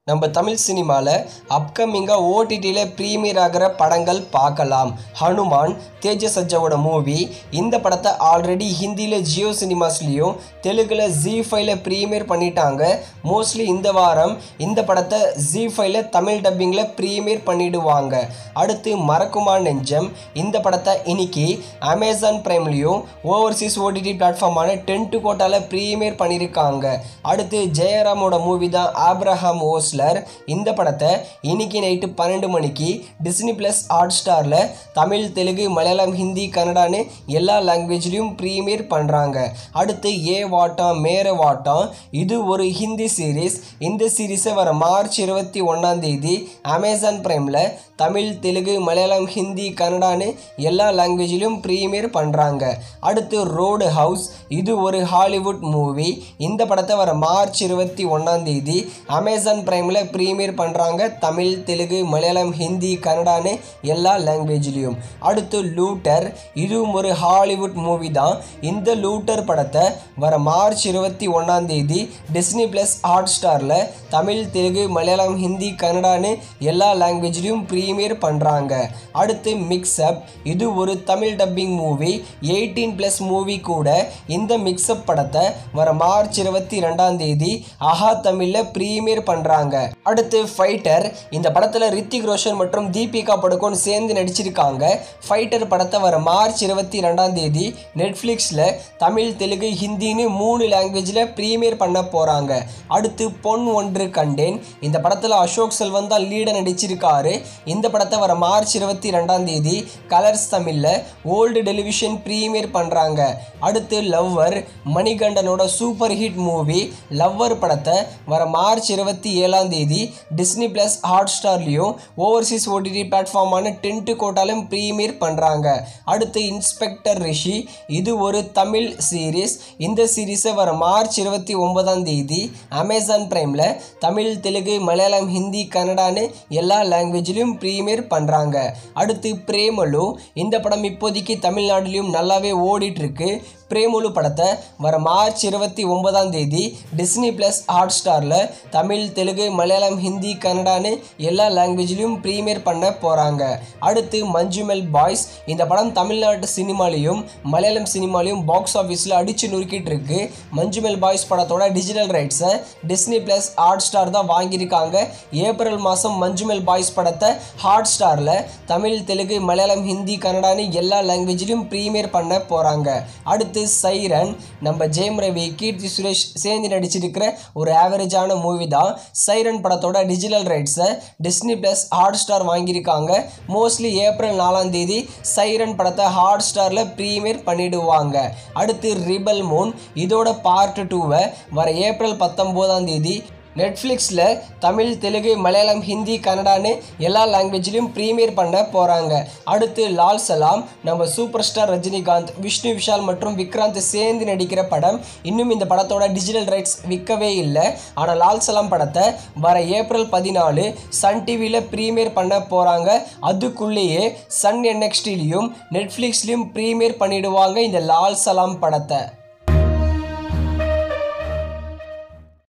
நம்ம தமிழ் சினிமாவில் அப்கமிங்காக ஓடிடியில் ப்ரீமியர் ஆகிற படங்கள் பார்க்கலாம். ஹனுமான் தேஜஸ் சஜ்ஜாவோட மூவி. இந்த படத்தை ஆல்ரெடி ஹிந்தியில் ஜியோ சினிமாஸ்லேயும் தெலுங்கில் ZEE5ல ப்ரீமியர் பண்ணிட்டாங்க. மோஸ்ட்லி இந்த வாரம் இந்த படத்தை ZEE5ல தமிழ் டப்பிங்கில் ப்ரீமியர் பண்ணிடுவாங்க. அடுத்து மறக்குமா நெஞ்சம். இந்த படத்தை இன்னைக்கு அமேசான் பிரைம்லேயும் ஓவர்சீஸ் ஓடிடி பிளாட்ஃபார்மான டென்ட் கோட்டாவில் ப்ரீமியர் பண்ணியிருக்காங்க. அடுத்து ஜெயராமோட மூவி தான் ஆப்ரஹாம் ஓஸ்லர். இந்த படத்தை இன்னைக்கு நைட்டு 12 மணிக்கு டிஸ்னி பிளஸ் ஹாட் ஸ்டாரில் தமிழ், தெலுங்கு, மலையாளம், ஹிந்தி, கன்னடான்னு எல்லா லாங்குவேஜ்லையும் ப்ரீமியர் பண்ணுறாங்க. அடுத்து ஏ வாட்டம் மேர வாட்டம். இது ஒரு ஹிந்தி சீரீஸ். இந்த சீரீஸை வர மார்ச் 21 அமேசான் பிரைமில் தமிழ், தெலுங்கு, மலையாளம், ஹிந்தி, கன்னடான்னு எல்லா லாங்குவேஜ்லையும் ப்ரீமியர் பண்ணுறாங்க. அடுத்து ரோடு ஹவுஸ். இது ஒரு ஹாலிவுட் மூவி. இந்த படத்தை வர மார்ச் 21 அமேசான் பிரைமில் ப்ரீமியர் பண்ணுறாங்க. தமிழ், தெலுங்கு, மலையாளம், ஹிந்தி, கன்னடான்னு எல்லா லாங்குவேஜ்லையும். அடுத்து லூட்டர். இதுவும் ஒரு ஹாலிவுட் மூவி தான். இந்த லூட்டர் படத்தை வர மார்ச் 21 டிஸ்னி பிளஸ் ஹாட் ஸ்டாரில் தமிழ், தெலுங்கு, மலையாளம், ஹிந்தி, கன்னடான்னு எல்லா லாங்குவேஜ்லையும் ப்ரீமியர் பண்ணுறாங்க. அடுத்து மிக்ஸ்அப். இது ஒரு தமிழ் டப்பிங் மூவி, 18+ மூவி கூட. இந்த மிக்ஸ்அப் படத்தை வர மார்ச் 22 ஆஹா தமிழில் ப்ரீமியர் பண்ணுறாங்க. அடுத்து ஃபைட்டர். இந்த படத்தில் ரித்திக் ரோஷன் மற்றும் தீபிகா படுகோன் சேர்ந்து நடிச்சிருக்காங்க. ஃபைட்டர் படத்தை வர மார்ச் 22 நெட்ஃப்ளிக்ஸில் தமிழ், தெலுங்கு, ஹிந்தின்னு 3 லாங்குவேஜில் ப்ரீமியர் பண்ண போகிறாங்க. அடுத்து பொன் ஒன்று கண்டேன். இந்த படத்தில் அசோக் செல்வன் தான் லீடை நடிச்சிருக்காரு. இந்த படத்தை வர மார்ச் 22 கலர்ஸ் தமிழில் ஓல்டு டெலிவிஷன் ப்ரீமியர் பண்ணுறாங்க. அடுத்து லவ்வர். மணிகண்டனோட சூப்பர் ஹிட் மூவி லவ்வர் படத்தை வர மார்ச் 27 டிஸ்னி பிளஸ் ஹாட் ஸ்டார்லையும் ஓவர்சீஸ் ஓடிடி பிளாட்ஃபார்மான டென்ட் கோட்டாலையும் ப்ரீமியர் பண்ணுறாங்க. அடுத்து இன்ஸ்பெக்டர் ரிஷி. இது ஒரு தமிழ் சீரீஸ். இந்த சீரீஸை வர மார்ச் 29 அமேசான் பிரைமில் தமிழ், தெலுங்கு, மலையாளம், ஹிந்தி, கன்னடான்னு எல்லா லாங்குவேஜ்லையும் ப்ரீமியர் பண்ணுறாங்க. அடுத்து பிரேமலு. இந்த படம் இப்போதைக்கு தமிழ்நாடுலையும் நல்லாவே ஓடிட்டுருக்கு. பிரேமலு படத்தை வர மார்ச் 29 டிஸ்னி பிளஸ் ஹாட் ஸ்டாரில் தமிழ், தெலுங்கு, மலையாளம், ஹிந்தி, கன்னடான்னு எல்லா லாங்குவேஜ்லையும் ப்ரீமியர் பண்ண போகிறாங்க. அடுத்து மஞ்சுமெல் பாய்ஸ். இந்த படம் தமிழ்நாட்டு சினிமாலையும் மலையாளம் சினிமாலையும் பாக்ஸ் ஆஃபீஸில் அடித்து நுறுக்கிட்டு இருக்கு. மஞ்சுமெல் பாய்ஸ் படத்தோட டிஜிட்டல் ரைட்ஸை டிஸ்னி பிளஸ் ஹாட் ஸ்டார் தான் வாங்கியிருக்காங்க. ஏப்ரல் மாதம் மஞ்சுமெல் பாய்ஸ் படத்தை ஹாட் ஸ்டாரில் தமிழ், தெலுங்கு, மலையாளம், ஹிந்தி, கன்னடான்னு எல்லா லாங்குவேஜ்லையும் ப்ரீமியர் பண்ண போகிறாங்க. அடுத்து சைரன். நம்ம ஜெயம் ரவி, கீர்த்தி சுரேஷ் சேர்ந்து நடிச்சிருக்கிற ஒரு ஆவரேஜான மூவி தான். சைரன் படத்தோட டிஜிட்டல் ரைட்ஸை டிஸ்னி பிளஸ் ஹாட் ஸ்டார் வாங்கியிருக்காங்க. மோஸ்ட்லி ஏப்ரல் 4 சைரன் படத்தை ஹாட் ஸ்டாரில் ப்ரீமியர் பண்ணிடுவாங்க. அடுத்து ரிபல் மூன். இதோட பார்ட் 2 வர ஏப்ரல் 19 நெட்ஃப்ளிக்ஸில் தமிழ், தெலுங்கு, மலையாளம், ஹிந்தி, கன்னடான்னு எல்லா லாங்குவேஜ்லையும் ப்ரீமியர் பண்ண போகிறாங்க. அடுத்து லால் சலாம். நம்ம சூப்பர் ஸ்டார் ரஜினிகாந்த், விஷ்ணு விஷால் மற்றும் விக்ராந்த் சேர்ந்து நடிக்கிற படம். இன்னும் இந்த படத்தோட டிஜிட்டல் ரைட்ஸ் விற்கவே இல்லை. ஆனால் லால் சலாம் படத்தை வர ஏப்ரல் 14 சன் டிவியில் ப்ரீமியர் பண்ண போகிறாங்க. அதுக்குள்ளேயே சன் NXTலையும் நெட்ஃப்ளிக்ஸ்லையும் ப்ரீமியர் பண்ணிடுவாங்க இந்த லால் சலாம் படத்தை.